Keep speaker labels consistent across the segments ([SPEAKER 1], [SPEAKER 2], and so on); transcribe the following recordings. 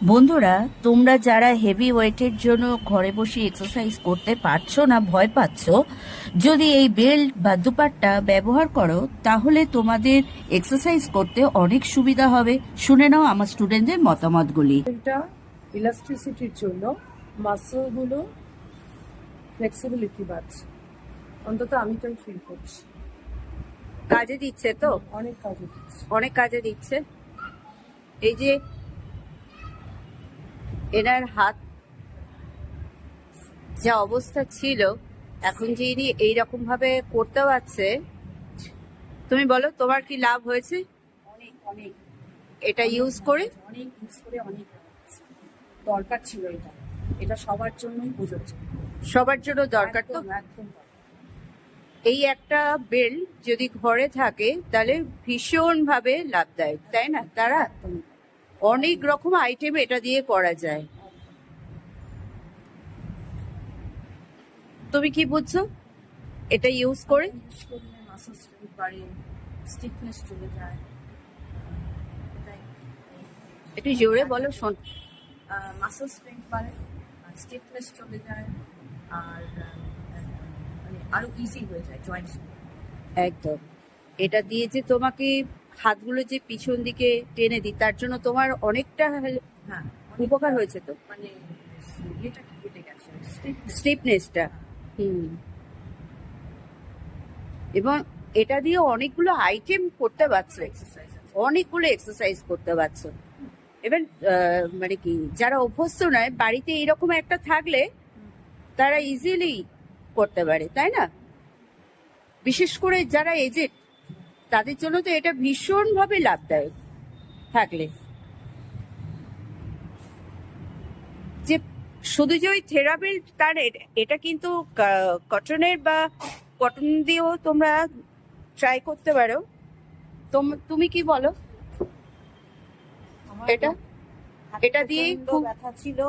[SPEAKER 1] বন্ধুরা, তোমরা যারা হেভি ওয়েটের জন্য ঘরে বসে এক্সারসাইজ করতে পারছো না, ভয় পাচ্ছ, যদি এই বেল্ট বা দুপাট্টা ব্যবহার করো তাহলে তোমাদের এক্সারসাইজ করতে অনেক সুবিধা হবে। শুনে নাও আমার স্টুডেন্টদের মতামতগুলি।
[SPEAKER 2] এটা ইলাস্ট্রিসিটির জন্য মাসলগুলো ফ্লেক্সিবিলিটি বাড়ছে, অন্তত আমি তাই ফিল করছি।
[SPEAKER 1] কাজে দিচ্ছে তো,
[SPEAKER 2] অনেক কাজে দিচ্ছে।
[SPEAKER 1] অনেক কাজে দিচ্ছে। এই যে এনার হাত যা অবস্থা ছিল, এখন যে ইনি এইরকম ভাবে করতে পারছে, তুমি বলো তোমার কি লাভ হয়েছে
[SPEAKER 2] অনেক অনেক
[SPEAKER 1] এটা ইউজ করে?
[SPEAKER 2] অনেক ইউজ করে অনেক দরকার ছিল। এটা এটা সবার জন্যই প্রযোজ্য,
[SPEAKER 1] সবার জন্য দরকার তো।
[SPEAKER 2] একদম একদম দরকার।
[SPEAKER 1] এই একটা বেল্ট যদি ঘরে থাকে তাহলে ভীষণ ভাবে লাভদায়ক, তাই না? তারা
[SPEAKER 2] একদম
[SPEAKER 1] অনেক রকম আইটেম এটা দিয়ে করা যায়। তুমি কি বুঝছো এটা ইউজ করে?
[SPEAKER 2] ইউজ করলে মাসল স্ট্রেংথ বাড়ে, স্টিফনেস চলে যায়। এটাই
[SPEAKER 1] একটু জোরে বলো, শোন।
[SPEAKER 2] মাসল স্ট্রেংথ বাড়ে, স্টিফনেস চলে যায়, আর মানে আরো ইজি হয়ে যায় জয়েন্টস।
[SPEAKER 1] একদম। এটা দিয়ে যে তোমাকে হাতগুলো যে পিছন দিকে টেনে দিই, তার জন্য তোমার অনেকটা
[SPEAKER 2] হ্যাঁ,
[SPEAKER 1] উপকার হয়েছে তো,
[SPEAKER 2] মানে এটা কি কেটে গেছে,
[SPEAKER 1] স্টিফনেসটা। এবং এটা দিয়ে অনেকগুলো আইটেম করতে পারছো,
[SPEAKER 2] এক্সারসাইজ আছে।
[SPEAKER 1] অনেকগুলো এক্সারসাইজ করতে পারছো। এবার মানে কি, যারা অভ্যস্ত নয়, বাড়িতে এরকম একটা থাকলে তারা ইজিলি করতে পারে, তাই না? বিশেষ করে যারা এজেড, তাদের জন্য তো এটা ভীষণ ভাবে লাভদায়ক থাকলে। যে শুধু যে ওই থেরাপিল তার এটা কিন্তু কটনের বা কটন দিয়েও তোমরা ট্রাই করতে পারো। তুমি কি বলো? এটা এটা দিয়ে খুব
[SPEAKER 2] ব্যথা ছিল,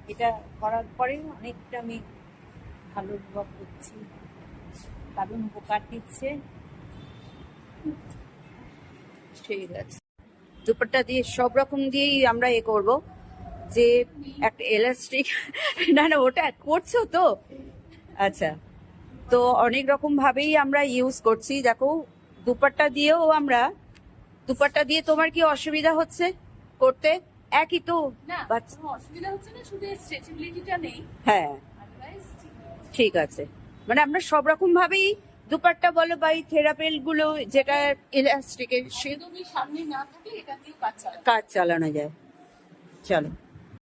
[SPEAKER 2] এটা করার পরে অনেকটা আমি ভালো অনুভব করছি, দারুণ উপকার দিচ্ছে।
[SPEAKER 1] ঠিক আছে। দুপাট্টা দিয়ে সব রকম দিয়েই আমরা এ করব, যে একটা এলাস্টিক না না, ওটা করছো তো? আচ্ছা, তো অনেক রকম ভাবেই আমরা ইউজ করছি। দেখো, দুপাট্টা দিয়েও আমরা, দুপাট্টা দিয়ে তোমার কি অসুবিধা হচ্ছে করতে? একই তো।
[SPEAKER 2] না,
[SPEAKER 1] বাচ্চা-
[SPEAKER 2] কোনো অসুবিধা হচ্ছে না, শুধু স্ট্রেচেবিলিটিটা নেই,
[SPEAKER 1] হ্যাঁ,
[SPEAKER 2] আদারওয়াইজ
[SPEAKER 1] ঠিক আছে। মানে আমরা সব রকম ভাবেই দুপাট্টা বলো বা এই থেরাপেল গুলো যেটা ইলাস্টিকের, সে
[SPEAKER 2] একদমই সামনে না থাকে, এটা দিয়ে কাজ চালানো।
[SPEAKER 1] কাজ চালানো যায়। চলো।